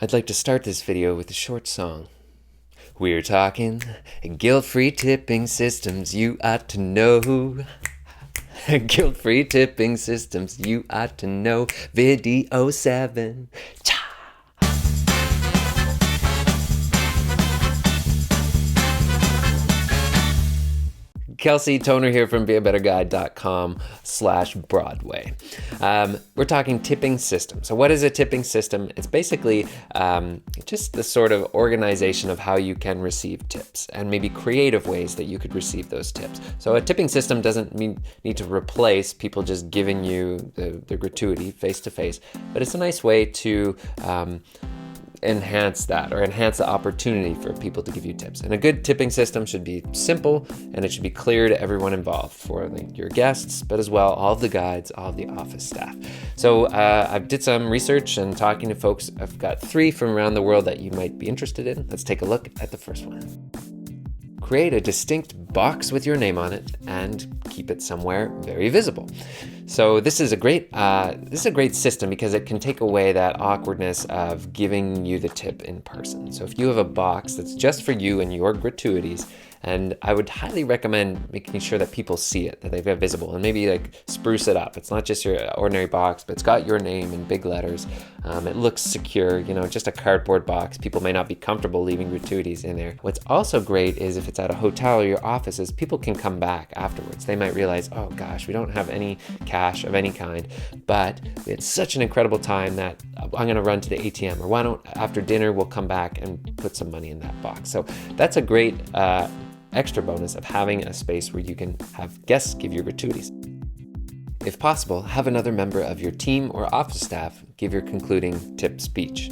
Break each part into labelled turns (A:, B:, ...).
A: I'd like to start this video with a short song. We're talking guilt-free tipping systems you ought to know. Guilt-free tipping systems you ought to know. Video 7. Cha! Kelsey Toner here from beabetterguy.com/Broadway. We're talking tipping system. So what is a tipping system? It's basically just the sort of organization of how you can receive tips and maybe creative ways that you could receive those tips. So a tipping system doesn't need to replace people just giving you the gratuity face-to-face, but it's a nice way to enhance that, or enhance the opportunity for people to give you tips. And a good tipping system should be simple, and it should be clear to everyone involved, for your guests, but as well all of the guides, all of the office staff. So I did some research and talking to folks. I've got 3 from around the world that you might be interested in. Let's take a look at the first one. Create a distinct box with your name on it and keep it somewhere very visible. So this is a great system because it can take away that awkwardness of giving you the tip in person. So if you have a box that's just for you and your gratuities, and I would highly recommend making sure that people see it, that they've got visible, and maybe spruce it up. It's not just your ordinary box, but it's got your name in big letters. It looks secure, just a cardboard box. People may not be comfortable leaving gratuities in there. What's also great is if it's at a hotel or your offices, people can come back afterwards. They might realize, oh gosh, we don't have any cash of any kind, but we had such an incredible time that I'm gonna run to the ATM, or why don't after dinner we'll come back and put some money in that box. So that's a great extra bonus of having a space where you can have guests give you gratuities. If possible, have another member of your team or office staff give your concluding tip speech.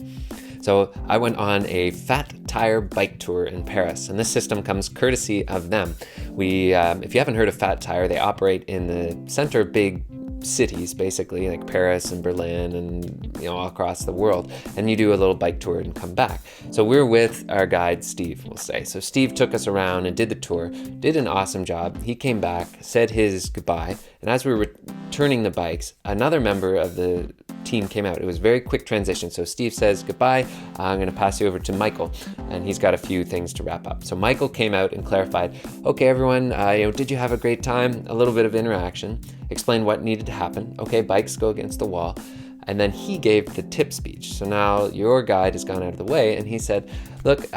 A: So I went on a Fat Tire bike tour in Paris, and this system comes courtesy of them. If you haven't heard of Fat Tire, they operate in the center of big cities, basically like Paris and Berlin and all across the world, and you do a little bike tour and come back. So we're with our guide Steve, we'll say. So Steve took us around and did the tour, did an awesome job. He came back, said his goodbye, and as we were returning the bikes, another member of the team came out. It was a very quick transition. So Steve says goodbye, I'm going to pass you over to Michael, and he's got a few things to wrap up. So Michael came out and clarified, okay everyone, did you have a great time? A little bit of interaction, explained what needed to happen. Okay, bikes go against the wall. And then he gave the tip speech. So now your guide has gone out of the way, and he said, look,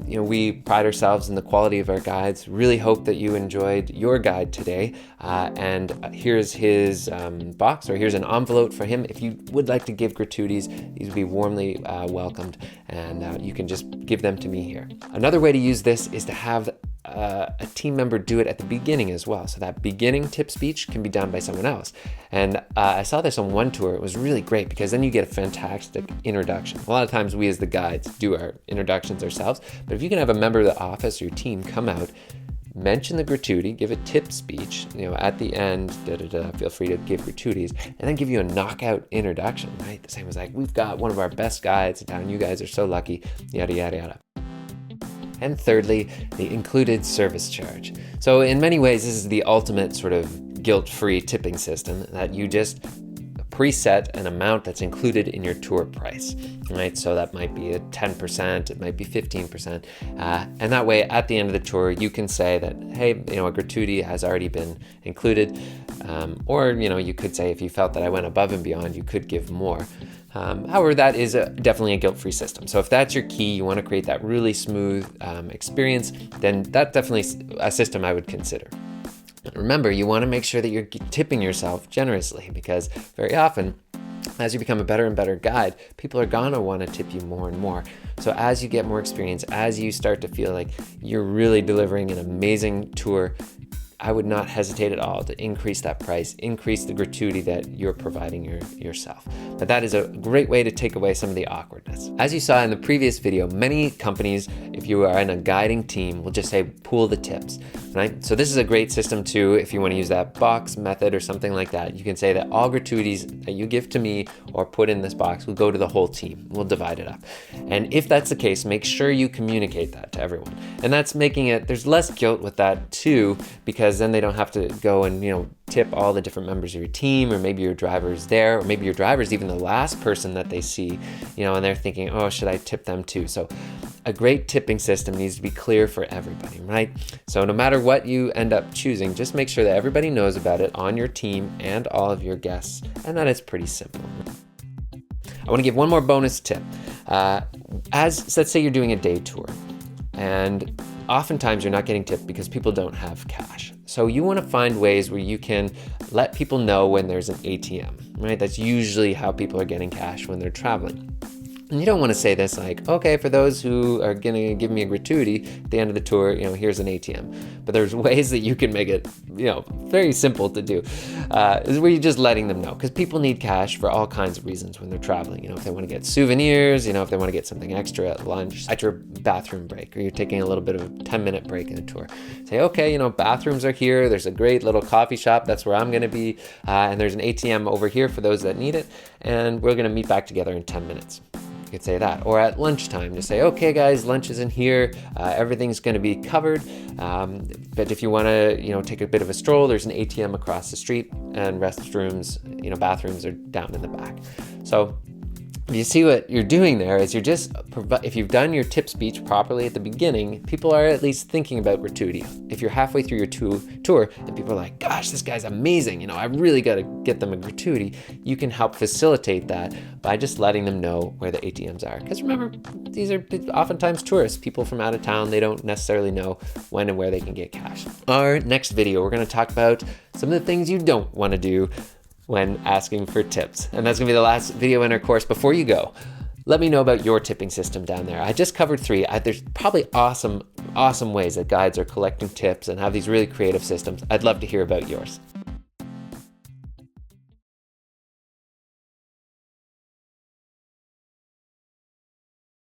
A: we pride ourselves in the quality of our guides. Really hope that you enjoyed your guide today. And here's his box, or here's an envelope for him. If you would like to give gratuities, these would be warmly welcomed, and you can just give them to me here. Another way to use this is to have a team member do it at the beginning as well. So that beginning tip speech can be done by someone else. And I saw this on one tour. It was really great because then you get a fantastic introduction. A lot of times we as the guides do our introductions ourselves, but if you can have a member of the office or your team come out, mention the gratuity, give a tip speech, at the end, feel free to give gratuities, and then give you a knockout introduction, right? The same as we've got one of our best guides in town. You guys are so lucky, yada, yada, yada. And thirdly, the included service charge. So in many ways, this is the ultimate sort of guilt-free tipping system, that you just preset an amount that's included in your tour price, right? So that might be 10%, it might be 15%. And that way, at the end of the tour, you can say that, hey, a gratuity has already been included. Or, you could say if you felt that I went above and beyond, you could give more. However, that is definitely a guilt-free system. So if that's your key, you want to create that really smooth experience, then that's definitely a system I would consider. Remember, you want to make sure that you're tipping yourself generously, because very often, as you become a better and better guide, people are going to want to tip you more and more. So as you get more experience, as you start to feel like you're really delivering an amazing tour, I would not hesitate at all to increase that price, increase the gratuity that you're providing yourself. But that is a great way to take away some of the awkwardness. As you saw in the previous video, many companies, if you are in a guiding team, will just say pool the tips. And right? So this is a great system too. If you want to use that box method or something like that, you can say that all gratuities that you give to me or put in this box will go to the whole team. We'll divide it up. And if that's the case, make sure you communicate that to everyone. And that's making it, there's less guilt with that too, because then they don't have to go and, tip all the different members of your team, or maybe your driver's there, or maybe your driver's even the last person that they see, and they're thinking, oh, should I tip them too? So a great tipping system needs to be clear for everybody, right? So no matter what you end up choosing, just make sure that everybody knows about it on your team and all of your guests, and that it's pretty simple. I want to give one more bonus tip. Let's say you're doing a day tour, and oftentimes you're not getting tipped because people don't have cash. So you want to find ways where you can let people know when there's an ATM, right? That's usually how people are getting cash when they're traveling. And you don't want to say this like, okay, for those who are going to give me a gratuity at the end of the tour, here's an ATM. But there's ways that you can make it, very simple to do. Is where you're just letting them know, because people need cash for all kinds of reasons when they're traveling. If they want to get souvenirs, if they want to get something extra at lunch, at your bathroom break, or you're taking a little bit of a 10-minute break in the tour. Say, okay, bathrooms are here. There's a great little coffee shop. That's where I'm going to be. And there's an ATM over here for those that need it. And we're going to meet back together in 10 minutes. You could say that. Or at lunchtime, just say, okay guys, lunch is in here, everything's going to be covered, but if you want to take a bit of a stroll, there's an ATM across the street, and restrooms, bathrooms are down in the back. So you see what you're doing there is if you've done your tip speech properly at the beginning, people are at least thinking about gratuity. If you're halfway through your tour and people are like, gosh, this guy's amazing, I really got to get them a gratuity, you can help facilitate that by just letting them know where the ATMs are. Because remember, these are oftentimes tourists, people from out of town, they don't necessarily know when and where they can get cash. Our next video, we're going to talk about some of the things you don't want to do when asking for tips. And that's gonna be the last video in our course. Before you go, let me know about your tipping system down there. I just covered 3. There's probably awesome ways that guides are collecting tips and have these really creative systems. I'd love to hear about yours.